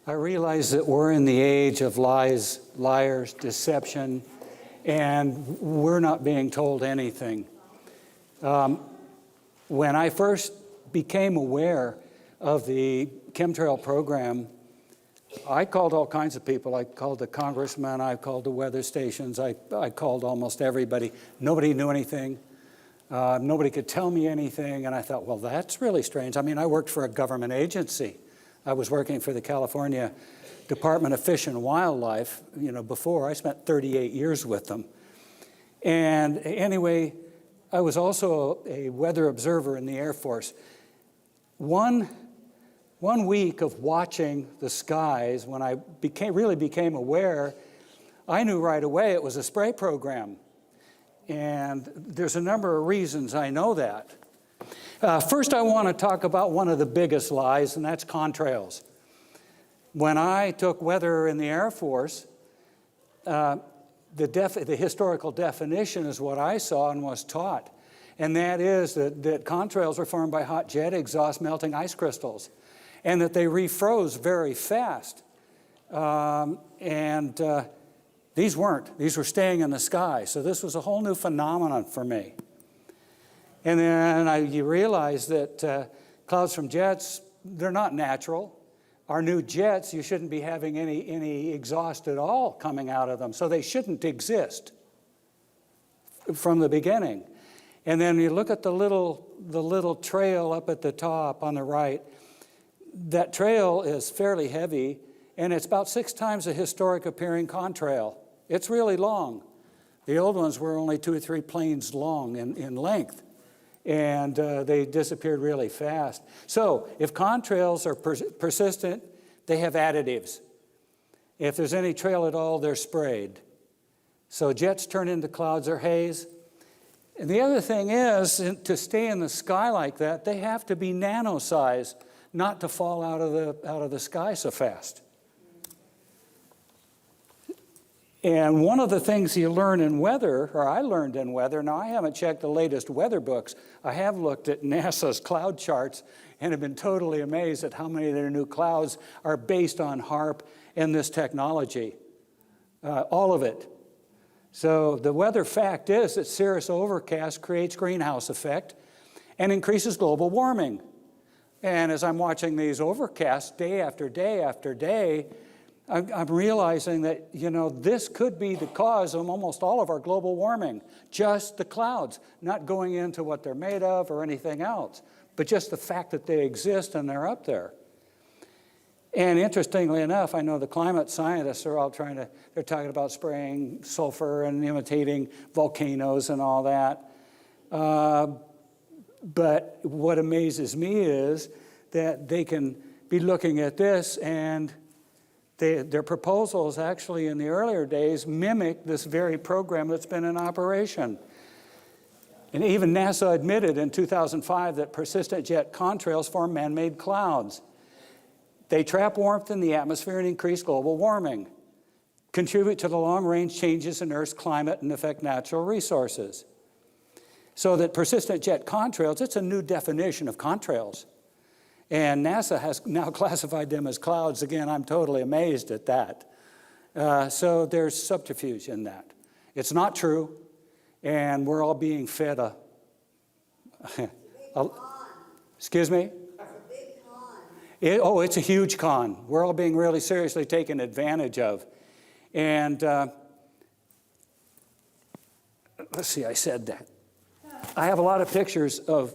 I realize that we're in the age of lies, liars, deception, and we're not being told anything. When I first became aware of the chemtrail program, I called all kinds of people. I called the congressman, I called the weather stations, I called almost everybody. Nobody knew anything. Nobody could tell me anything, and I thought, well, that's really strange. I mean, I worked for a government agency. I was working for the California Department of Fish and Wildlife, before. I spent 38 years with them. And anyway, I was also a weather observer in the Air Force. One week of watching the skies, when I really became aware, I knew right away it was a spray program. And there's a number of reasons I know that. First, I want to talk about one of the biggest lies, and that's contrails. When I took weather in the Air Force, the historical definition is what I saw and was taught. And that is that contrails are formed by hot jet exhaust melting ice crystals, and that they refroze very fast. These weren't. These were staying in the sky. So this was a whole new phenomenon for me. And then you realize that clouds from jets, they're not natural. Our new jets, you shouldn't be having any exhaust at all coming out of them. So they shouldn't exist from the beginning. And then you look at the little trail up at the top on the right. That trail is fairly heavy, and it's about 6 times the historic appearing contrail. It's really long. The old ones were only 2 or 3 planes long in length, and they disappeared really fast. So if contrails are persistent, they have additives. If there's any trail at all, they're sprayed. So jets turn into clouds or haze. And the other thing is, to stay in the sky like that, they have to be nano-size, not to fall out of the sky so fast. And one of the things you learn in weather, or I learned in weather, now I haven't checked the latest weather books. I have looked at NASA's cloud charts and have been totally amazed at how many of their new clouds are based on HAARP and this technology. All of it. So the weather fact is that cirrus overcast creates greenhouse effect and increases global warming. And as I'm watching these overcasts day after day after day, I'm realizing that, this could be the cause of almost all of our global warming. Just the clouds, not going into what they're made of or anything else, but just the fact that they exist and they're up there. And interestingly enough, I know the climate scientists are all they're talking about spraying sulfur and imitating volcanoes and all that. But what amazes me is that they can be looking at this, and their proposals actually in the earlier days mimic this very program that's been in operation. And even NASA admitted in 2005 that persistent jet contrails form man-made clouds. They trap warmth in the atmosphere and increase global warming, contribute to the long-range changes in Earth's climate, and affect natural resources. So that persistent jet contrails, it's a new definition of contrails. And NASA has now classified them as clouds. Again, I'm totally amazed at that. So there's subterfuge in that. It's not true, and we're all being fed excuse me? It's a huge con. We're all being really seriously taken advantage of. And let's see, I said that. I have a lot of pictures of,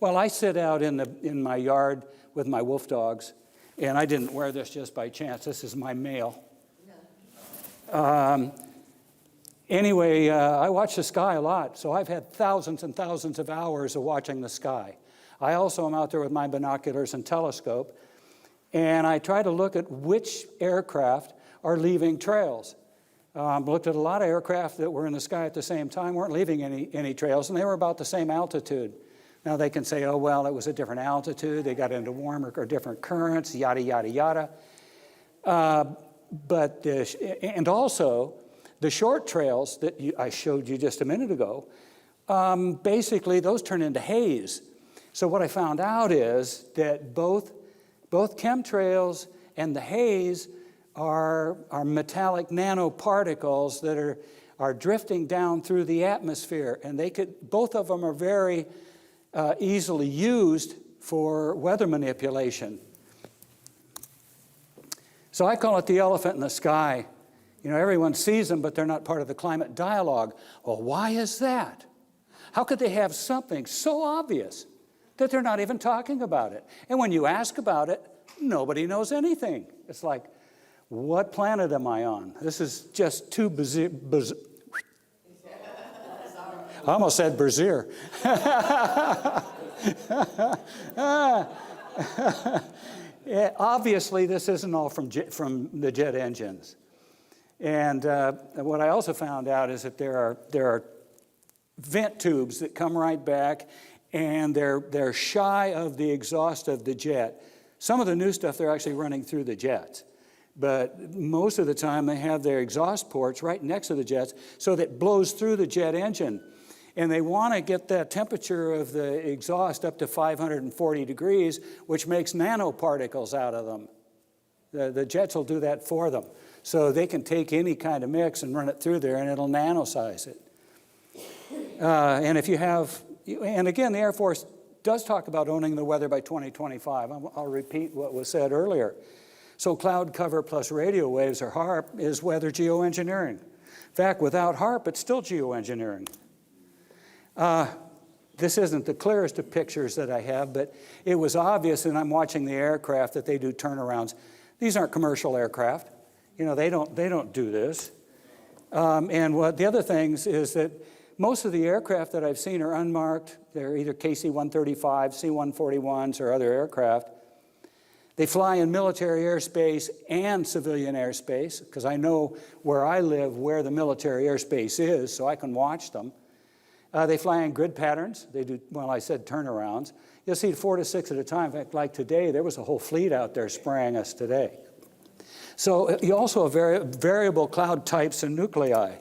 I sit out in my yard with my wolf dogs, and I didn't wear this just by chance. This is my male. Anyway, I watch the sky a lot, so I've had thousands and thousands of hours of watching the sky. I also am out there with my binoculars and telescope, and I try to look at which aircraft are leaving trails. Looked at a lot of aircraft that were in the sky at the same time, weren't leaving any trails, and they were about the same altitude. Now they can say, oh, well, it was a different altitude, they got into warmer or different currents, yada, yada, yada. And also, the short trails that I showed you just a minute ago, basically those turn into haze. So what I found out is that both chemtrails and the haze are metallic nanoparticles that are drifting down through the atmosphere, and both of them are very easily used for weather manipulation. So I call it the elephant in the sky. You know, everyone sees them, but they're not part of the climate dialogue. Well, why is that? How could they have something so obvious that they're not even talking about it? And when you ask about it, nobody knows anything. It's like, what planet am I on? This is just too bizarre. I almost said brazier. Yeah, obviously, this isn't all from the jet engines. And what I also found out is that there are vent tubes that come right back, and they're shy of the exhaust of the jet. Some of the new stuff, they're actually running through the jets. But most of the time, they have their exhaust ports right next to the jets, so that it blows through the jet engine. And they want to get that temperature of the exhaust up to 540 degrees, which makes nanoparticles out of them. The jets will do that for them. So they can take any kind of mix and run it through there, and it'll nanosize it. And if you have, and again, the Air Force does talk about owning the weather by 2025. I'll repeat what was said earlier. So cloud cover plus radio waves, or HAARP, is weather geoengineering. In fact, without HAARP, it's still geoengineering. This isn't the clearest of pictures that I have, but it was obvious, and I'm watching the aircraft, that they do turnarounds. These aren't commercial aircraft. You know, they don't do this. And what the other things is that most of the aircraft that I've seen are unmarked. They're either KC-135, C-141s, or other aircraft. They fly in military airspace and civilian airspace, because I know where I live where the military airspace is, so I can watch them. They fly in grid patterns. They do, well, I said turnarounds. You'll see 4 to 6 at a time. In fact, like today, there was a whole fleet out there spraying us today. So you also have variable cloud types and nuclei.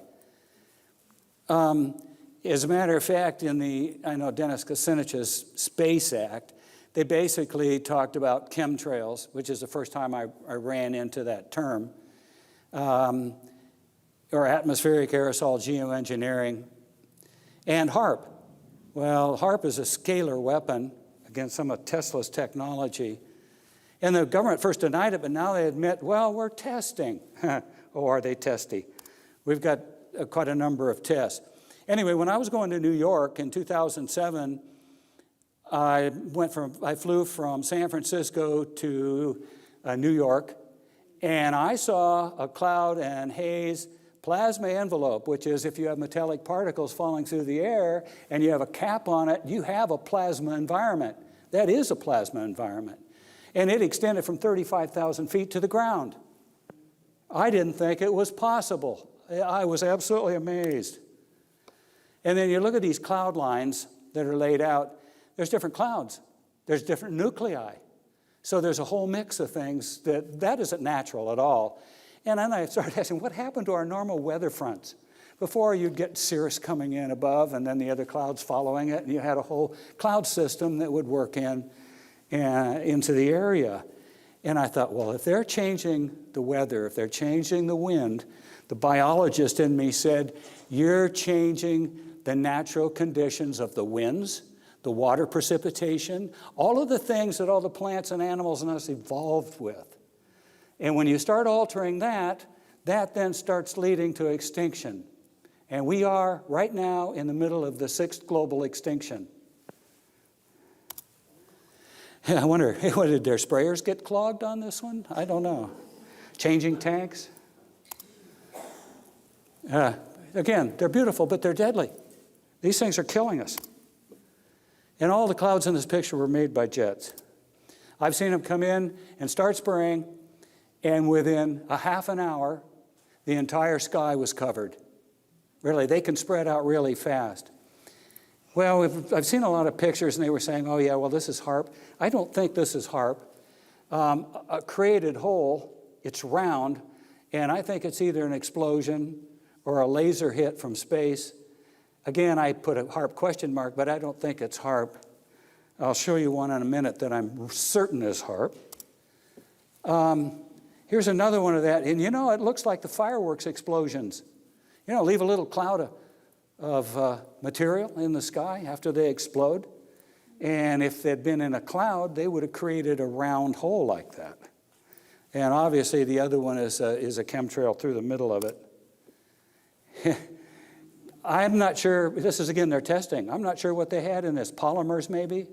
As a matter of fact, I know Dennis Kucinich's Space Act, they basically talked about chemtrails, which is the first time I ran into that term, or atmospheric aerosol geoengineering. And HAARP. Well, HAARP is a scalar weapon against some of Tesla's technology. And the government first denied it, but now they admit, well, we're testing. Oh, are they testy? We've got quite a number of tests. Anyway, when I was going to New York in 2007, I flew from San Francisco to New York, and I saw a cloud and haze plasma envelope, which is if you have metallic particles falling through the air and you have a cap on it, you have a plasma environment. That is a plasma environment. And it extended from 35,000 feet to the ground. I didn't think it was possible. I was absolutely amazed. And then you look at these cloud lines that are laid out, there's different clouds. There's different nuclei. So there's a whole mix of things that isn't natural at all. And then I started asking, what happened to our normal weather fronts? Before, you'd get cirrus coming in above and then the other clouds following it, and you had a whole cloud system that would work into the area. And I thought, well, if they're changing the weather, if they're changing the wind, the biologist in me said, you're changing the natural conditions of the winds, the water precipitation, all of the things that all the plants and animals and us evolved with. And when you start altering that, that then starts leading to extinction. And we are right now in the middle of the 6th global extinction. I wonder, did their sprayers get clogged on this one? I don't know. Changing tanks? Again, they're beautiful, but they're deadly. These things are killing us. And all the clouds in this picture were made by jets. I've seen them come in and start spraying, and within a half an hour, the entire sky was covered. Really, they can spread out really fast. Well, I've seen a lot of pictures, and they were saying, oh, yeah, well, this is HAARP. I don't think this is HAARP. A created hole, it's round, and I think it's either an explosion or a laser hit from space. Again, I put a HAARP question mark, but I don't think it's HAARP. I'll show you one in a minute that I'm certain is HAARP. Here's another one of that. And it looks like the fireworks explosions. Leave a little cloud of material in the sky after they explode. And if they'd been in a cloud, they would have created a round hole like that. And obviously the other one is a chemtrail through the middle of it. I'm not sure, this is again their testing. I'm not sure what they had in this. Polymers maybe?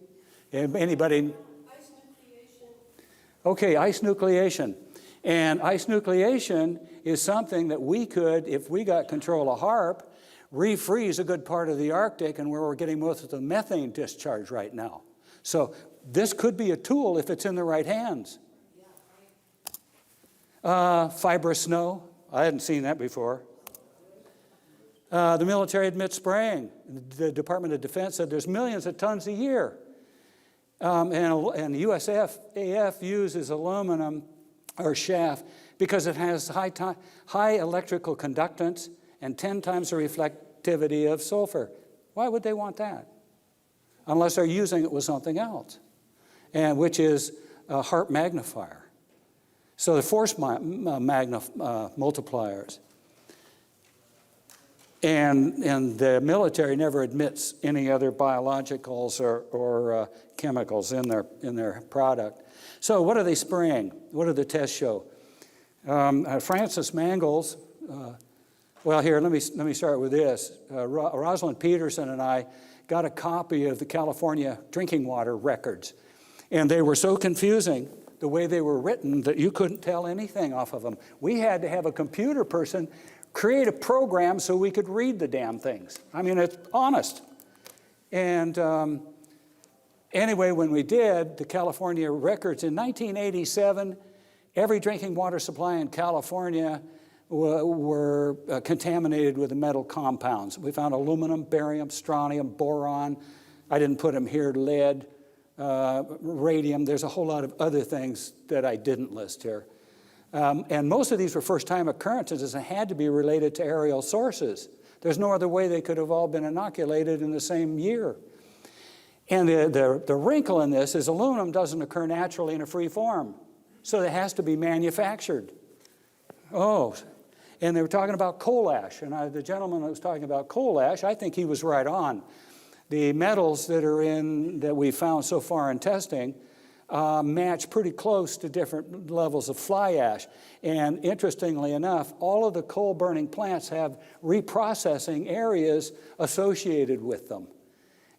Anybody? Ice nucleation. Okay, ice nucleation. And ice nucleation is something that we could, if we got control of HAARP, refreeze a good part of the Arctic and where we're getting most of the methane discharge right now. So this could be a tool if it's in the right hands. Fibrous snow. I hadn't seen that before. The military admits spraying. The Department of Defense said there's millions of tons a year. And USAF uses aluminum or chaff because it has high electrical conductance and 10 times the reflectivity of sulfur. Why would they want that? Unless they're using it with something else, and which is a HAARP magnifier. So the force multipliers. And the military never admits any other biologicals or chemicals in their product. So what are they spraying? What do the tests show? Francis Mangels, well, here, let me start with this. Rosalind Peterson and I got a copy of the California drinking water records. And they were so confusing, the way they were written, that you couldn't tell anything off of them. We had to have a computer person create a program so we could read the damn things. I mean, it's honest. And anyway, when we did the California records in 1987, every drinking water supply in California were contaminated with the metal compounds. We found aluminum, barium, strontium, boron. I didn't put them here, lead, radium. There's a whole lot of other things that I didn't list here. And most of these were first-time occurrences and had to be related to aerial sources. There's no other way they could have all been inoculated in the same year. And the wrinkle in this is aluminum doesn't occur naturally in a free form. So it has to be manufactured. Oh, and they were talking about coal ash. And the gentleman that was talking about coal ash, I think he was right on. The metals that we found so far in testing match pretty close to different levels of fly ash. And interestingly enough, all of the coal-burning plants have reprocessing areas associated with them.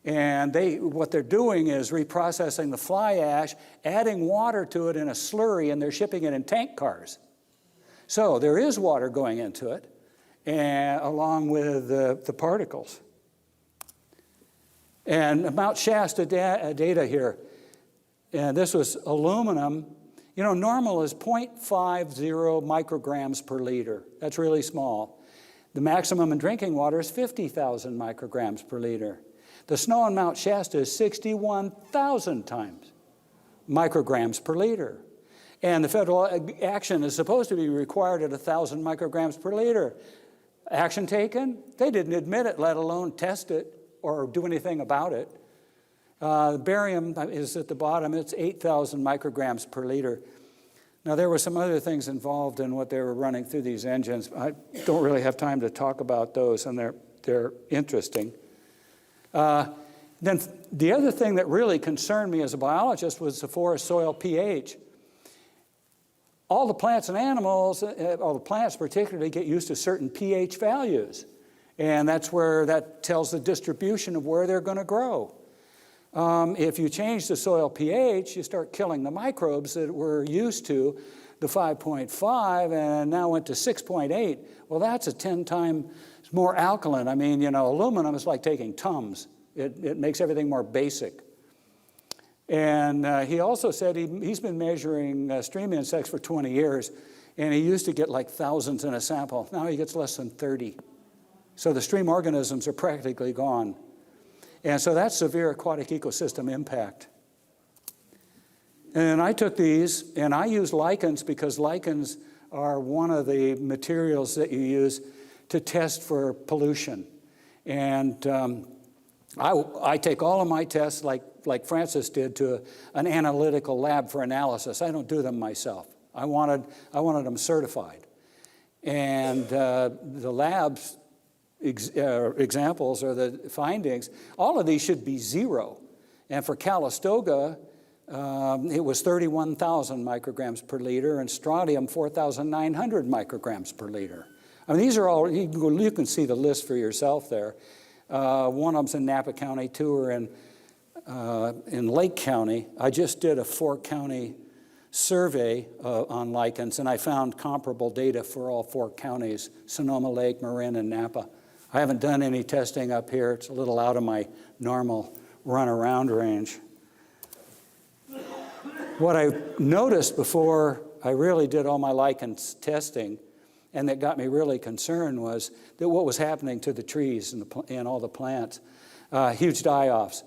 And what they're doing is reprocessing the fly ash, adding water to it in a slurry, and they're shipping it in tank cars. So there is water going into it, along with the particles. And Mount Shasta data here. And this was aluminum. Normal is 0.50 micrograms per liter. That's really small. The maximum in drinking water is 50,000 micrograms per liter. The snow on Mount Shasta is 61,000 times micrograms per liter. And the federal action is supposed to be required at 1,000 micrograms per liter. Action taken? They didn't admit it, let alone test it or do anything about it. Barium is at the bottom. It's 8,000 micrograms per liter. Now, there were some other things involved in what they were running through these engines. I don't really have time to talk about those, and they're interesting. Then the other thing that really concerned me as a biologist was the forest soil pH. All the plants and animals, all the plants particularly, get used to certain pH values. And that tells the distribution of where they're going to grow. If you change the soil pH, you start killing the microbes that we're used to, the 5.5, and now went to 6.8. Well, that's a 10 times more alkaline. I mean, aluminum is like taking Tums. It makes everything more basic. And he also said he's been measuring stream insects for 20 years, and he used to get like thousands in a sample. Now he gets less than 30. So the stream organisms are practically gone. And so that's severe aquatic ecosystem impact. And I took these, and I used lichens because lichens are one of the materials that you use to test for pollution. And I take all of my tests, like Francis did, to an analytical lab for analysis. I don't do them myself. I wanted them certified. And the lab's examples or the findings, all of these should be 0. And for Calistoga, it was 31,000 micrograms per liter, and strontium 4,900 micrograms per liter. I mean, these are all, you can see the list for yourself there. One of them's in Napa County, 2 are in Lake County. I just did a 4-county survey on lichens, and I found comparable data for all 4 counties, Sonoma Lake, Marin, and Napa. I haven't done any testing up here. It's a little out of my normal run-around range. What I noticed before I really did all my lichens testing, and that got me really concerned, was that what was happening to the trees and all the plants. Huge die-offs.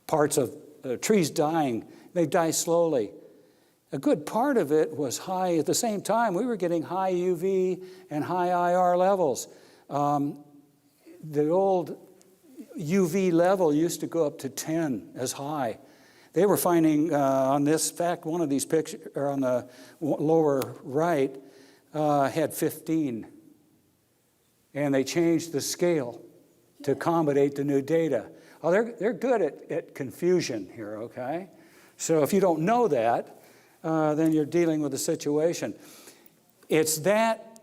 Parts of trees dying. They die slowly. A good part of it was high. At the same time, we were getting high UV and high IR levels. The old UV level used to go up to 10 as high. They were finding on this fact, one of these pictures, or on the lower right, had 15. And they changed the scale to accommodate the new data. Oh, they're good at confusion here, okay? So if you don't know that, then you're dealing with the situation. It's that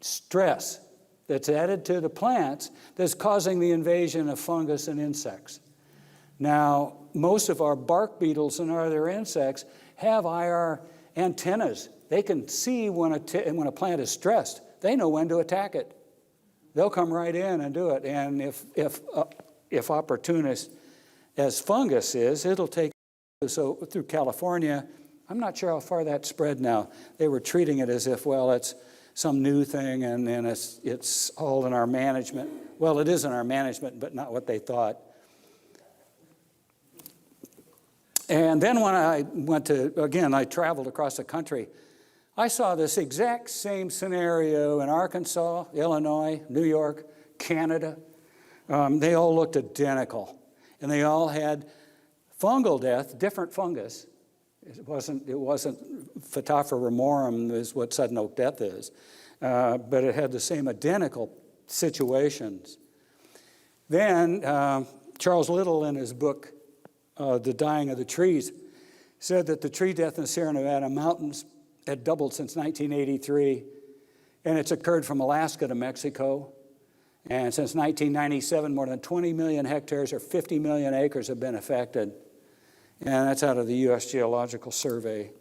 stress that's added to the plants that's causing the invasion of fungus and insects. Now, most of our bark beetles and other insects have IR antennas. They can see when a plant is stressed. They know when to attack it. They'll come right in and do it. And if opportunist as fungus is, it'll take. So through California, I'm not sure how far that spread now. They were treating it as if, well, it's some new thing and it's all in our management. Well, it is in our management, but not what they thought. And then when I went to, again, I traveled across the country, I saw this exact same scenario in Arkansas, Illinois, New York, Canada. They all looked identical. And they all had fungal death, different fungus. It wasn't Phytophthora ramorum is what sudden oak death is, but it had the same identical situations. Then Charles Little, in his book, The Dying of the Trees, said that the tree death in the Sierra Nevada mountains had doubled since 1983, and it's occurred from Alaska to Mexico. And since 1997, more than 20 million hectares or 50 million acres have been affected. And that's out of the U.S. Geological Survey.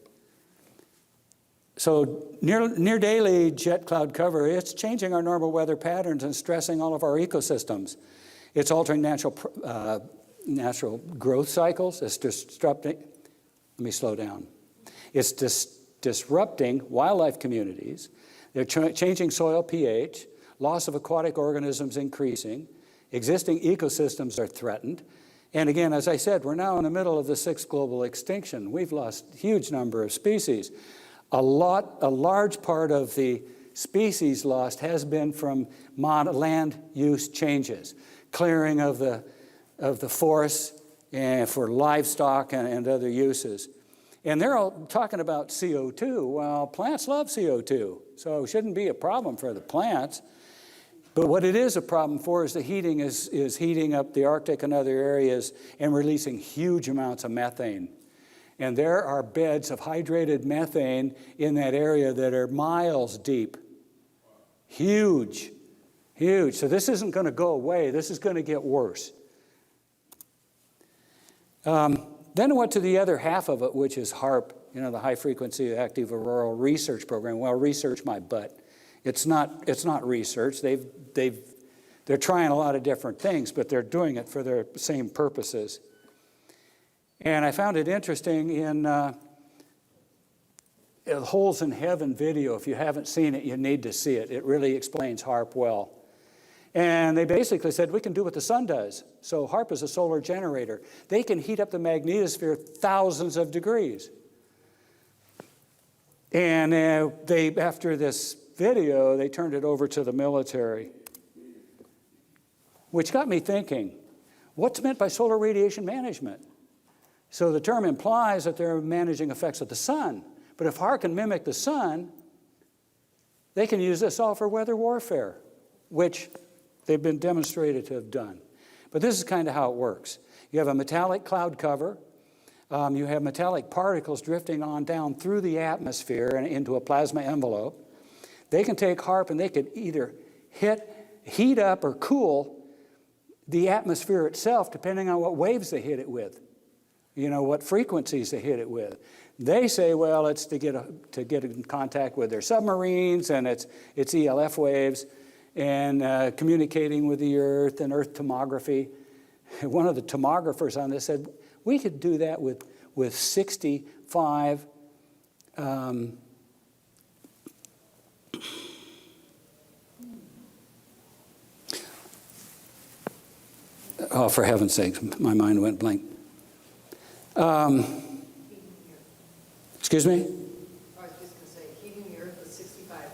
So near daily jet cloud cover, it's changing our normal weather patterns and stressing all of our ecosystems. It's altering natural growth cycles. It's disrupting, let me slow down. It's disrupting wildlife communities. They're changing soil pH. Loss of aquatic organisms increasing. Existing ecosystems are threatened. And again, as I said, we're now in the middle of the 6th global extinction. We've lost a huge number of species. A large part of the species lost has been from land use changes, clearing of the forests and for livestock and other uses. And they're all talking about CO2. Well, plants love CO2, so it shouldn't be a problem for the plants. But what it is a problem for is the heating is heating up the Arctic and other areas and releasing huge amounts of methane. And there are beds of hydrated methane in that area that are miles deep. Huge, huge. So this isn't going to go away. This is going to get worse. Then I went to the other half of it, which is HAARP, the High Frequency Active Auroral Research Program. Well, research my butt. It's not research. They're trying a lot of different things, but they're doing it for their same purposes. And I found it interesting in Holes in Heaven video. If you haven't seen it, you need to see it. It really explains HAARP well. And they basically said, we can do what the sun does. So HAARP is a solar generator. They can heat up the magnetosphere thousands of degrees. And after this video, they turned it over to the military, which got me thinking, what's meant by solar radiation management? So the term implies that they're managing effects of the sun. But if HAARP can mimic the sun, they can use this all for weather warfare, which they've been demonstrated to have done. But this is kind of how it works. You have a metallic cloud cover. You have metallic particles drifting on down through the atmosphere and into a plasma envelope. They can take HAARP and they could either heat up or cool the atmosphere itself, depending on what waves they hit it with, what frequencies they hit it with. They say, well, it's to get in contact with their submarines, and it's ELF waves, and communicating with the Earth and Earth tomography. One of the tomographers on this said, we could do that with 65 oh, for heaven's sake, my mind went blank. Excuse me? I was just going to say, heating the Earth with 65.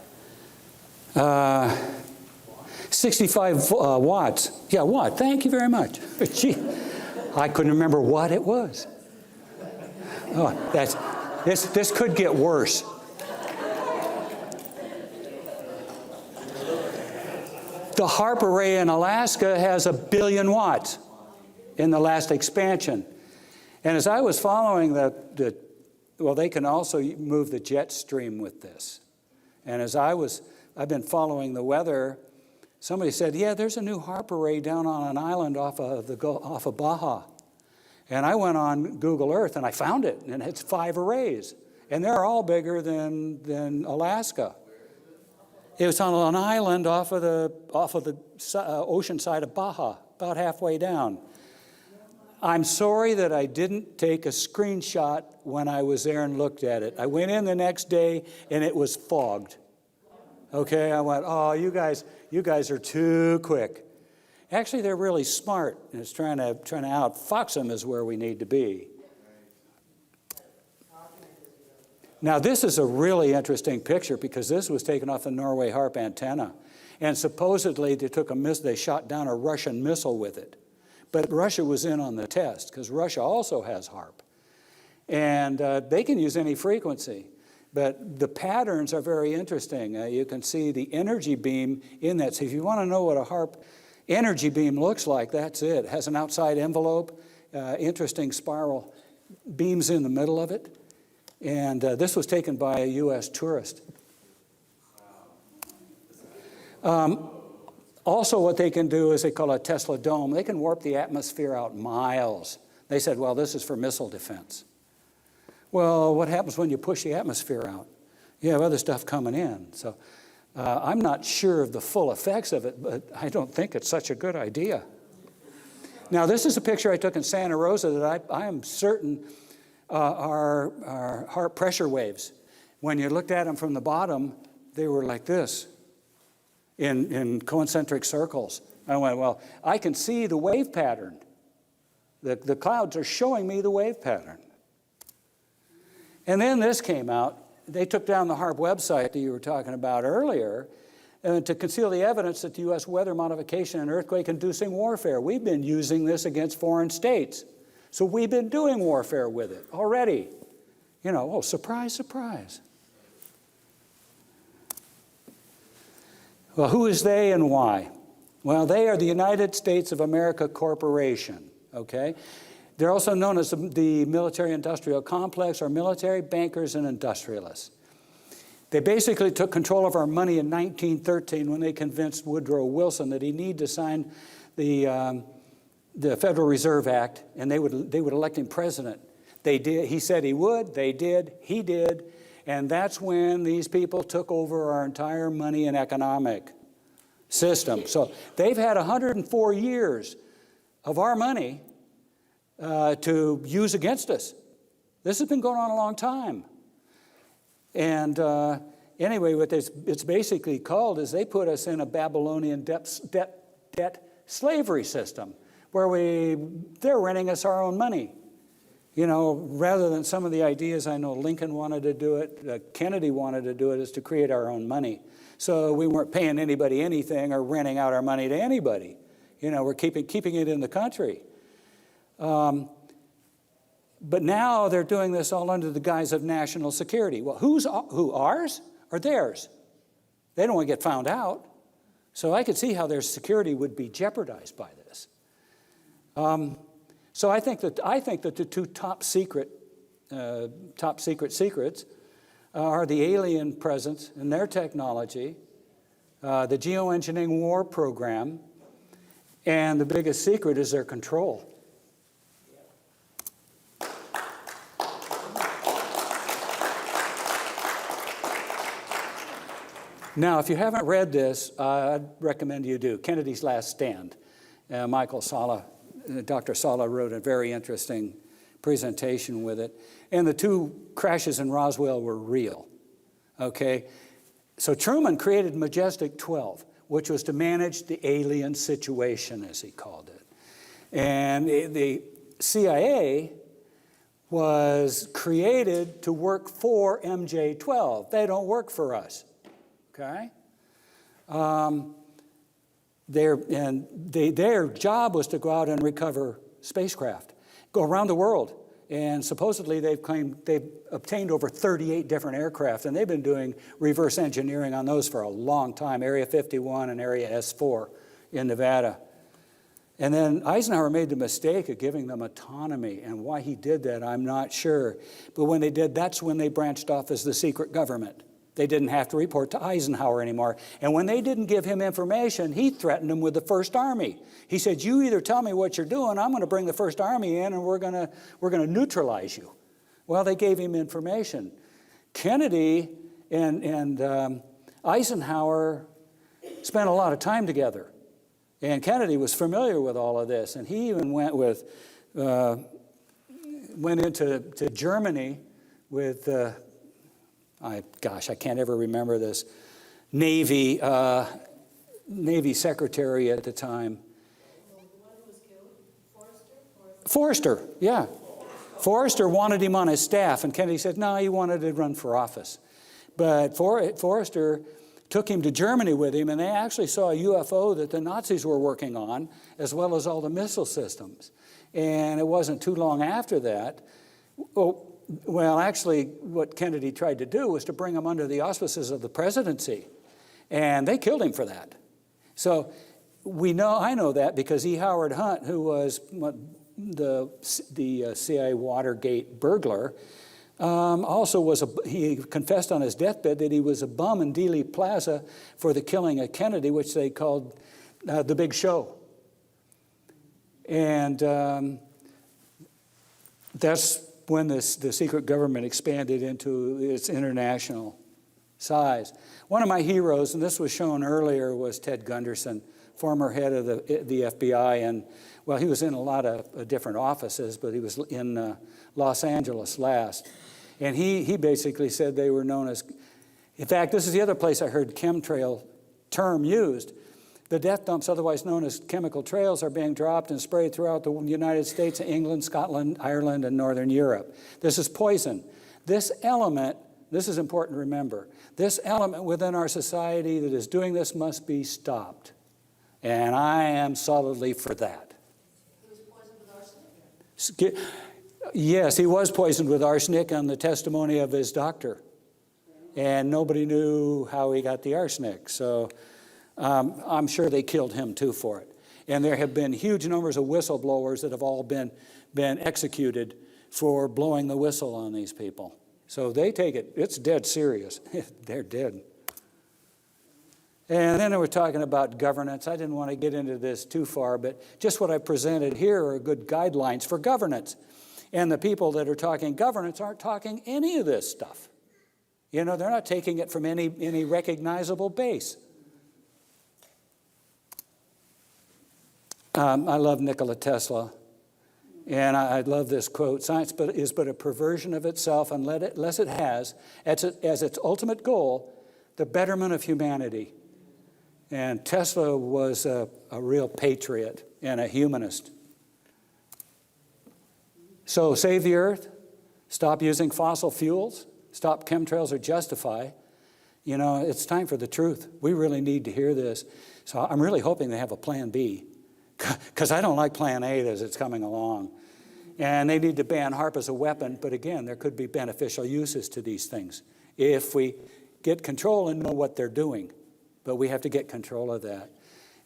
65 watts. Yeah, watt. Thank you very much. Gee, I couldn't remember what it was. Oh, this could get worse. The HAARP array in Alaska has 1 billion watts in the last expansion. And as I was following well, they can also move the jet stream with this. And as I've been following the weather, somebody said, yeah, there's a new HAARP array down on an island off of Baja. And I went on Google Earth and I found it, and it's 5 arrays. And they're all bigger than Alaska. It was on an island off of the ocean side of Baja, about halfway down. I'm sorry that I didn't take a screenshot when I was there and looked at it. I went in the next day and it was fogged. Okay, I went, oh, you guys are too quick. Actually, they're really smart, and it's trying to outfox them is where we need to be. Now, this is a really interesting picture because this was taken off the Norway HAARP antenna. And supposedly they shot down a Russian missile with it. But Russia was in on the test because Russia also has HAARP. And they can use any frequency. But the patterns are very interesting. You can see the energy beam in that. So if you want to know what a HAARP energy beam looks like, that's it. It has an outside envelope, interesting spiral beams in the middle of it. And this was taken by a U.S. tourist. Also, what they can do is they call a Tesla dome. They can warp the atmosphere out miles. They said, well, this is for missile defense. Well, what happens when you push the atmosphere out? You have other stuff coming in. So I'm not sure of the full effects of it, but I don't think it's such a good idea. Now, this is a picture I took in Santa Rosa that I am certain are HAARP pressure waves. When you looked at them from the bottom, they were like this in concentric circles. I went, well, I can see the wave pattern. The clouds are showing me the wave pattern. And then this came out. They took down the HAARP website that you were talking about earlier to conceal the evidence that the U.S. weather modification and earthquake-inducing warfare. We've been using this against foreign states. So we've been doing warfare with it already. Oh, surprise, surprise. Well, who is they and why? Well, they are the United States of America Corporation, okay? They're also known as the military-industrial complex, or military, bankers, and industrialists. They basically took control of our money in 1913 when they convinced Woodrow Wilson that he needed to sign the Federal Reserve Act, and they would elect him president. They did. He said he would. They did. He did. And that's when these people took over our entire money and economic system. So they've had 104 years of our money to use against us. This has been going on a long time. And anyway, what it's basically called is they put us in a Babylonian debt slavery system where they're renting us our own money. Rather than some of the ideas, I know Lincoln wanted to do it, Kennedy wanted to do it, is to create our own money. So we weren't paying anybody anything or renting out our money to anybody. We're keeping it in the country. But now they're doing this all under the guise of national security. Well, who, ours or theirs? They don't want to get found out. So I could see how their security would be jeopardized by this. So I think that the two top secret secrets are the alien presence and their technology, the geoengineering war program, and the biggest secret is their control. Now, if you haven't read this, I'd recommend you do. Kennedy's Last Stand. Michael Sala, Dr. Sala wrote a very interesting presentation with it. And the two crashes in Roswell were real, okay? So Truman created Majestic 12, which was to manage the alien situation, as he called it. And the CIA was created to work for MJ-12. They don't work for us. Okay? Their job was to go out and recover spacecraft, go around the world. And supposedly they've obtained over 38 different aircraft, and they've been doing reverse engineering on those for a long time, Area 51 and Area S4 in Nevada. And then Eisenhower made the mistake of giving them autonomy, and why he did that, I'm not sure. But when they did, that's when they branched off as the secret government. They didn't have to report to Eisenhower anymore. And when they didn't give him information, he threatened them with the First Army. He said, you either tell me what you're doing, I'm going to bring the First Army in, and we're going to neutralize you. Well, they gave him information. Kennedy and Eisenhower spent a lot of time together. And Kennedy was familiar with all of this. And he even went into Germany with... I can't ever remember this, Navy secretary at the time. The one who was killed? Forrester, yeah. Forrester wanted him on his staff, and Kennedy said, no, he wanted to run for office. But Forrester took him to Germany with him, and they actually saw a UFO that the Nazis were working on, as well as all the missile systems. And it wasn't too long after that. Well, actually, what Kennedy tried to do was to bring him under the auspices of the presidency, and they killed him for that. So I know that because E. Howard Hunt, who was the CIA Watergate burglar, he confessed on his deathbed that he was a bum in Dealey Plaza for the killing of Kennedy, which they called the Big Show. And that's when the secret government expanded into its international size. One of my heroes, and this was shown earlier, was Ted Gunderson, former head of the FBI. And, well, he was in a lot of different offices, but he was in Los Angeles last. And he basically said they were known as, in fact, this is the other place I heard chemtrail term used. The death dumps, otherwise known as chemical trails, are being dropped and sprayed throughout the United States, England, Scotland, Ireland, and Northern Europe. This is poison. This element, this is important to remember, this element within our society that is doing this must be stopped. And I am solidly for that. He was poisoned with arsenic? Yes, he was poisoned with arsenic on the testimony of his doctor. And nobody knew how he got the arsenic. So I'm sure they killed him too for it. And there have been huge numbers of whistleblowers that have all been executed for blowing the whistle on these people. So they take it, it's dead serious. They're dead. And then we're talking about governance. I didn't want to get into this too far, but just what I presented here are good guidelines for governance. And the people that are talking governance aren't talking any of this stuff. You know, they're not taking it from any recognizable base. I love Nikola Tesla, and I love this quote, "Science is but a perversion of itself unless it has, as its ultimate goal, the betterment of humanity." And Tesla was a real patriot and a humanist. So save the earth, stop using fossil fuels, stop chemtrails or justify. You know, it's time for the truth. We really need to hear this. So I'm really hoping they have a plan B, because I don't like plan A as it's coming along. And they need to ban HARP as a weapon, but again, there could be beneficial uses to these things if we get control and know what they're doing. But we have to get control of that.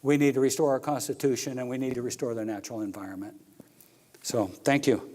We need to restore our Constitution, and we need to restore the natural environment. So, thank you.